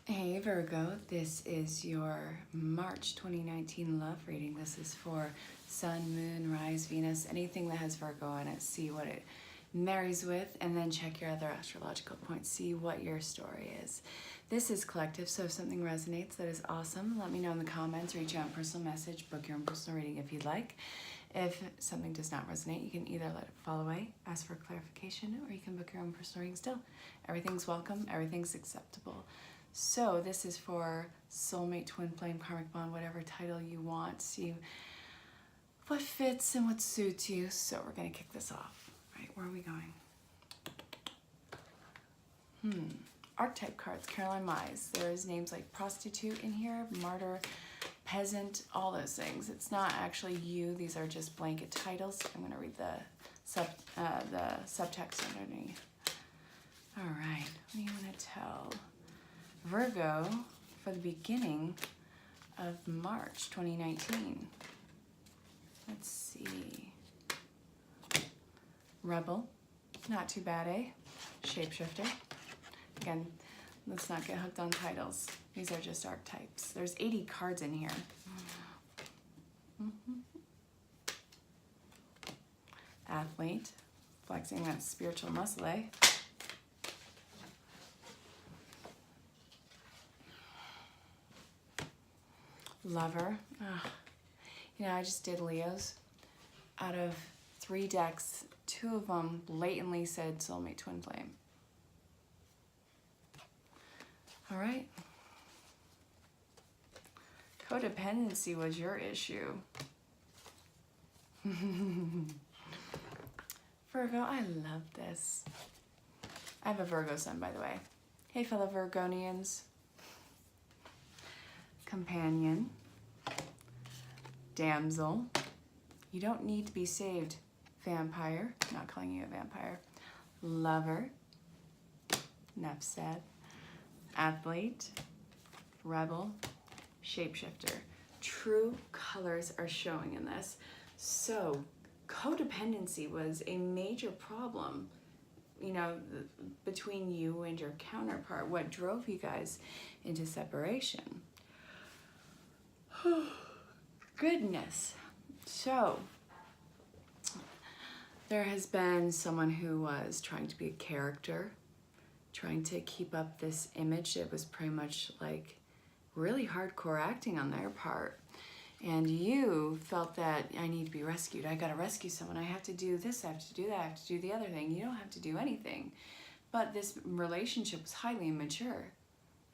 Hey Virgo, this is your March 2019 love reading. This is for Sun, Moon, Rise, Venus, anything that has Virgo in it. See what it marries with, and then check your other astrological points. See what your story is. This is collective, so if something resonates, that is awesome. Let me know in the comments, reach out in personal message, book your own personal reading if you'd like. If something does not resonate, you can either let it fall away, ask for clarification, or you can book your own personal reading still. Everything's welcome, everything's acceptable. So this is for soulmate, twin flame, karmic bond, whatever title you want. See what fits and what suits you. So we're going to kick this off. All right, where are we going? Archetype cards, ErinLyn.Reads. There's names like prostitute in here, martyr, peasant, all those things. It's not actually you. These are just blanket titles. I'm going to read the subtext underneath. All right, what do you want to tell Virgo for the beginning of March 2019? Let's see. Rebel, not too bad, eh? Shapeshifter. Again, let's not get hooked on titles. These are just archetypes. There's 80 cards in here. Athlete, flexing that spiritual muscle, eh? Lover. You know, I just did Leos. Out of 3 decks, 2 of them blatantly said soulmate, twin flame. All right. Codependency was your issue. Virgo, I love this. I have a Virgo sun, by the way. Hey, fellow Virgonians. Companion, damsel, you don't need to be saved, vampire, not calling you a vampire, lover, enough said, athlete, rebel, shapeshifter. True colors are showing in this. So codependency was a major problem, you know, between you and your counterpart. What drove you guys into separation? Goodness. So there has been someone who was trying to be a character, trying to keep up this image. It was pretty much like really hardcore acting on their part. And you felt that I need to be rescued. I gotta rescue someone. I have to do this, I have to do that, I have to do the other thing. You don't have to do anything. But this relationship was highly immature.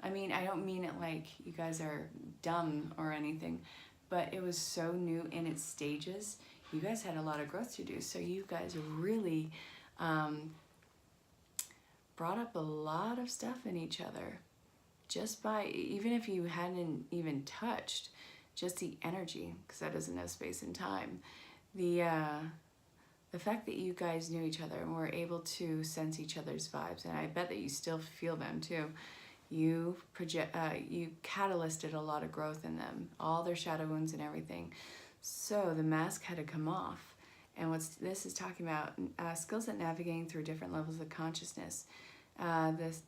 I mean, I don't mean it like you guys are dumb or anything, but it was so new in its stages. You guys had a lot of growth to do, so you guys really brought up a lot of stuff in each other. Just by, even if you hadn't even touched, just the energy, because that doesn't have space and time. The fact that you guys knew each other and were able to sense each other's vibes, and I bet that you still feel them too. You catalysted a lot of growth in them, all their shadow wounds and everything. So the mask had to come off. And what this is talking about, skills at navigating through different levels of consciousness, this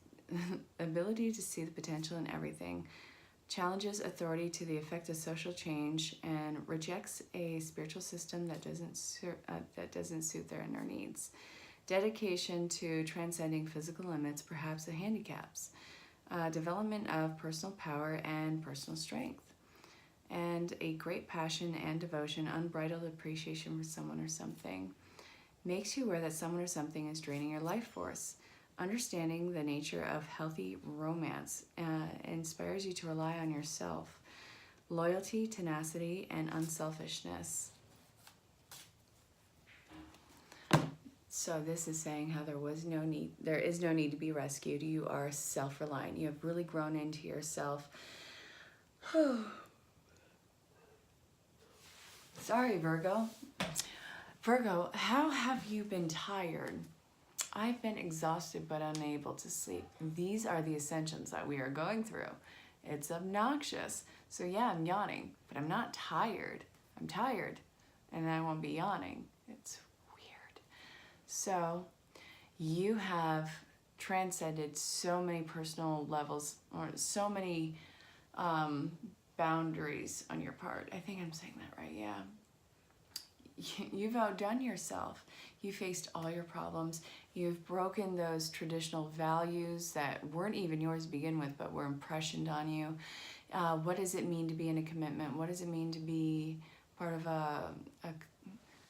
ability to see the potential in everything, challenges authority to the effect of social change, and rejects a spiritual system that doesn't suit their inner needs. Dedication to transcending physical limits, perhaps the handicaps. Development of personal power and personal strength, and a great passion and devotion, unbridled appreciation for someone or something. Makes you aware that someone or something is draining your life force. Understanding the nature of healthy romance inspires you to rely on yourself. Loyalty, tenacity, and unselfishness. So this is saying how there is no need to be rescued. You are self-reliant. You have really grown into yourself. Sorry, Virgo. Virgo, how have you been tired? I've been exhausted but unable to sleep. These are the ascensions that we are going through. It's obnoxious. So yeah, I'm yawning, but I'm not tired. I'm tired, and I won't be yawning. It's weird. So you have transcended so many personal levels, or so many boundaries on your part. I think I'm saying that right, yeah. You've outdone yourself. You faced all your problems. You've broken those traditional values that weren't even yours to begin with, but were impressioned on you. What does it mean to be in a commitment? What does it mean to be part of a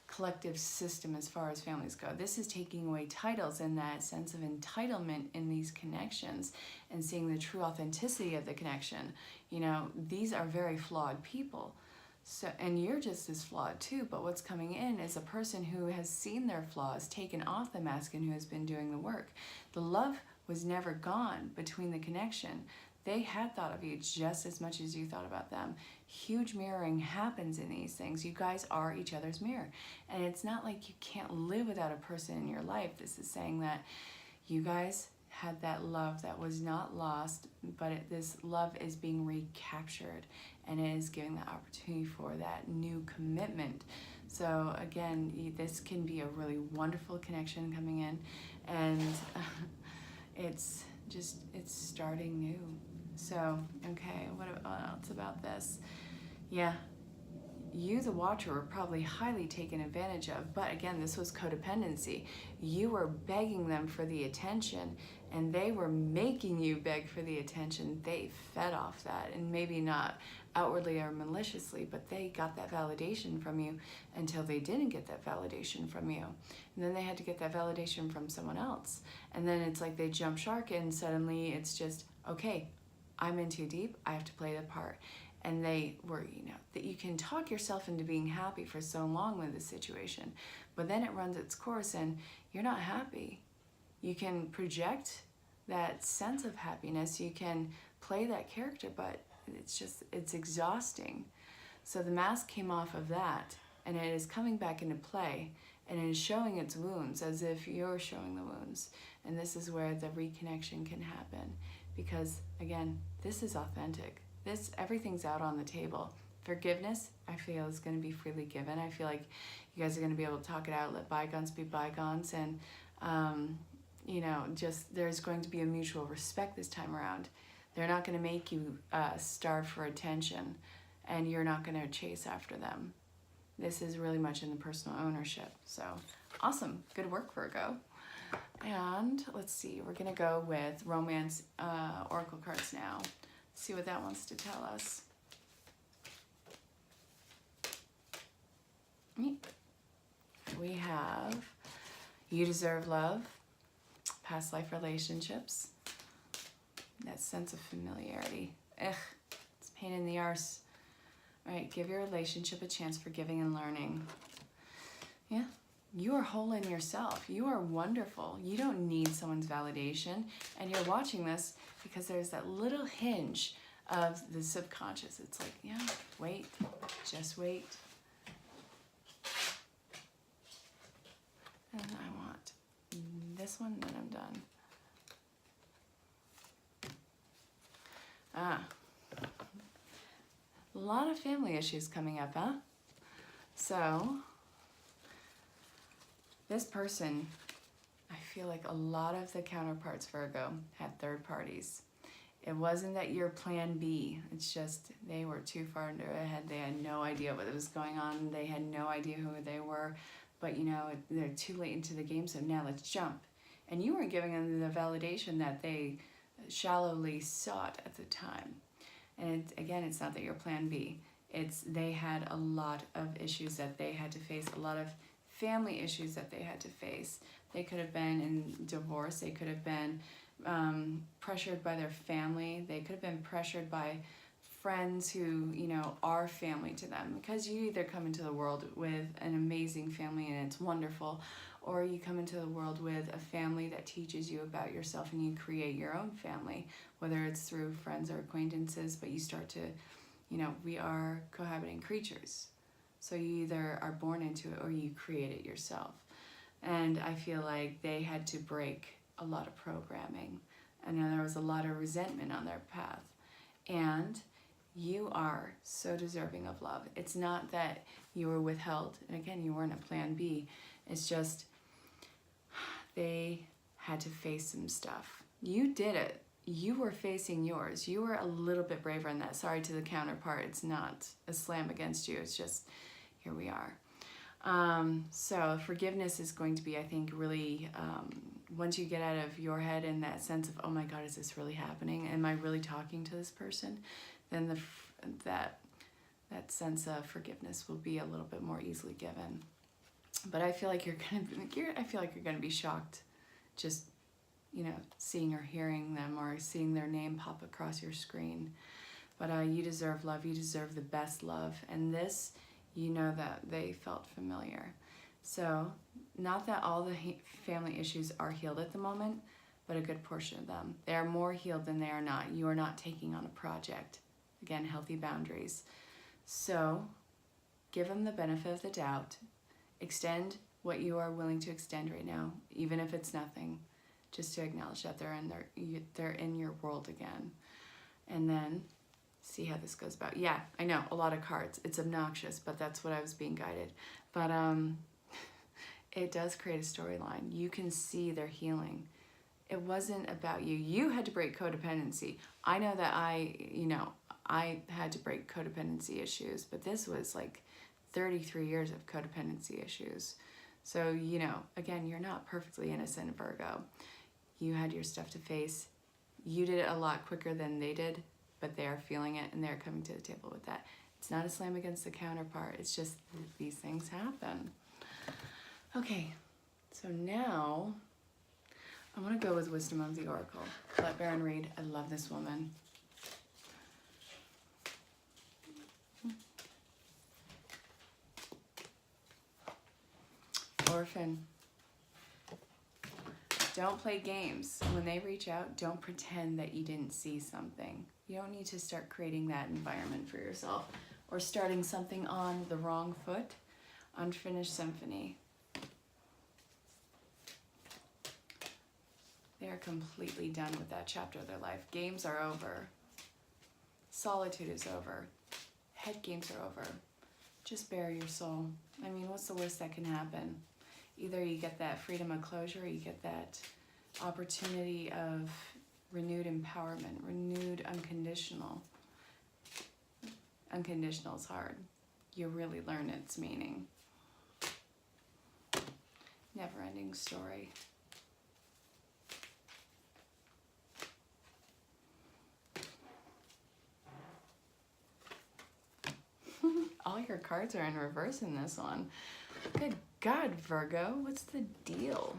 collective system as far as families go? This is taking away titles and that sense of entitlement in these connections and seeing the true authenticity of the connection. You know, these are very flawed people. So, and you're just as flawed too, but what's coming in is a person who has seen their flaws, taken off the mask, and who has been doing the work. The love was never gone between the connection. They had thought of you just as much as you thought about them. Huge mirroring happens in these things. You guys are each other's mirror. And it's not like you can't live without a person in your life. This is saying that you guys had that love that was not lost, but this love is being recaptured, and it is giving the opportunity for that new commitment. So again, this can be a really wonderful connection coming in, and it's starting new. So, okay, what else about this? Yeah, you, the watcher, were probably highly taken advantage of, but again, this was codependency. You were begging them for the attention, and they were making you beg for the attention. They fed off that, and maybe not outwardly or maliciously, but they got that validation from you until they didn't get that validation from you. And then they had to get that validation from someone else. And then it's like they jump shark, and suddenly it's just, okay, I'm in too deep, I have to play the part. And they were, you know, that you can talk yourself into being happy for so long with this situation, but then it runs its course and you're not happy. You can project that sense of happiness, you can play that character, but it's exhausting. So the mask came off of that, and it is coming back into play, and it is showing its wounds as if you're showing the wounds. And this is where the reconnection can happen, because again, this is authentic. Everything's out on the table. Forgiveness, I feel, is going to be freely given. I feel like you guys are going to be able to talk it out, let bygones be bygones, and you know, just there's going to be a mutual respect this time around. They're not going to make you starve for attention, and you're not going to chase after them. This is really much in the personal ownership. So awesome, good work, Virgo. And let's see, we're going to go with romance oracle cards now. See what that wants to tell us. We have you deserve love, past life relationships, that sense of familiarity. Ugh, it's a pain in the arse. All right, give your relationship a chance for giving and learning. Yeah, you are whole in yourself. You are wonderful. You don't need someone's validation. And you're watching this because there's that little hinge of the subconscious. It's like, yeah, wait, just wait. And I want this one, then I'm done. A lot of family issues coming up, huh? So, this person, I feel like a lot of the counterparts, Virgo, had third parties. It wasn't that you're plan B. It's just they were too far ahead. They had no idea what was going on. They had no idea who they were. But, you know, they're too late into the game, so now let's jump. And you weren't giving them the validation that they shallowly sought at the time. And again, it's not that you're plan B. It's they had a lot of issues that they had to face, a lot of family issues that they had to face. They could have been in divorce. They could have been pressured by their family. They could have been pressured by friends who, you know, are family to them. Because you either come into the world with an amazing family and it's wonderful, or you come into the world with a family that teaches you about yourself and you create your own family, whether it's through friends or acquaintances, but you start to, you know, we are cohabiting creatures. So you either are born into it or you create it yourself. And I feel like they had to break a lot of programming, and then there was a lot of resentment on their path. And you are so deserving of love. It's not that you were withheld, and again, you weren't a plan B. It's just they had to face some stuff. You did it. You were facing yours. You were a little bit braver in that. Sorry to the counterpart. It's not a slam against you. It's just, here we are. So forgiveness is going to be, I think, really, once you get out of your head and that sense of, oh my God, is this really happening? Am I really talking to this person? Then that sense of forgiveness will be a little bit more easily given. But I feel like you're gonna be shocked, just, you know, seeing or hearing them or seeing their name pop across your screen. But you deserve love. You deserve the best love. And this, you know that they felt familiar. So not that all the family issues are healed at the moment, but a good portion of them. They are more healed than they are not. You are not taking on a project. Again, healthy boundaries. So give them the benefit of the doubt. Extend what you are willing to extend right now, even if it's nothing, just to acknowledge that they're in your world again. And then see how this goes about. Yeah, I know, a lot of cards. It's obnoxious, but that's what I was being guided. But it does create a storyline. You can see their healing. It wasn't about you. You had to break codependency. I know that I had to break codependency issues, but this was like 33 years of codependency issues. So, you know, again, you're not perfectly innocent, Virgo. You had your stuff to face. You did it a lot quicker than they did, but they're feeling it and they're coming to the table with that. It's not a slam against the counterpart. It's just these things happen. Okay, so now I'm going to go with Wisdom of the Oracle. Let Erin read. I love this woman. Orphan. Don't play games. When they reach out, don't pretend that you didn't see something. You don't need to start creating that environment for yourself or starting something on the wrong foot. Unfinished symphony. They are completely done with that chapter of their life. Games are over. Solitude is over. Head games are over. Just bare your soul. I mean, what's the worst that can happen? Either you get that freedom of closure, or you get that opportunity of renewed empowerment, renewed unconditional. Unconditional is hard. You really learn its meaning. Never-ending story. All your cards are in reverse in this one. Good God, Virgo, what's the deal?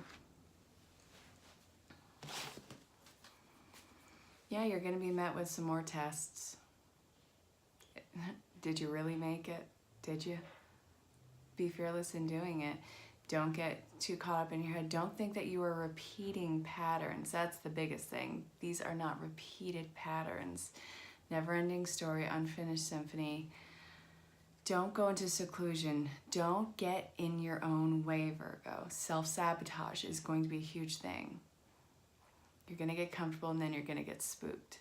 Yeah, you're going to be met with some more tests. Did you really make it? Did you? Be fearless in doing it. Don't get too caught up in your head. Don't think that you are repeating patterns. That's the biggest thing. These are not repeated patterns. Never-ending story, unfinished symphony. Don't go into seclusion. Don't get in your own way, Virgo. Self-sabotage is going to be a huge thing. You're going to get comfortable and then you're going to get spooked.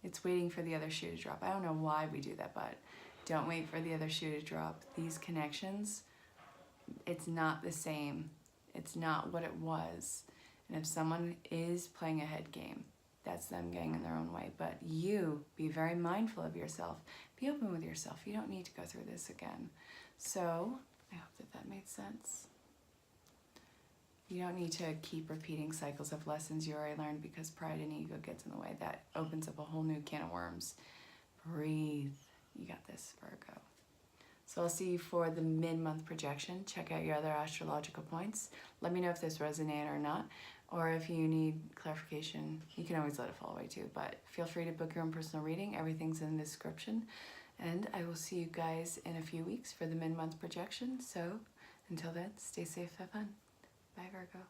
It's waiting for the other shoe to drop. I don't know why we do that, but don't wait for the other shoe to drop. These connections, it's not the same. It's not what it was. And if someone is playing a head game, that's them getting in their own way. But you, be very mindful of yourself. Be open with yourself. You don't need to go through this again. So, I hope that that made sense. You don't need to keep repeating cycles of lessons you already learned because pride and ego gets in the way. That opens up a whole new can of worms. Breathe. You got this, Virgo. So I'll see you for the mid-month projection. Check out your other astrological points. Let me know if this resonated or not. Or if you need clarification, you can always let it fall away too. But feel free to book your own personal reading. Everything's in the description. And I will see you guys in a few weeks for the mid-month projection. So until then, stay safe, have fun. Bye, Virgo.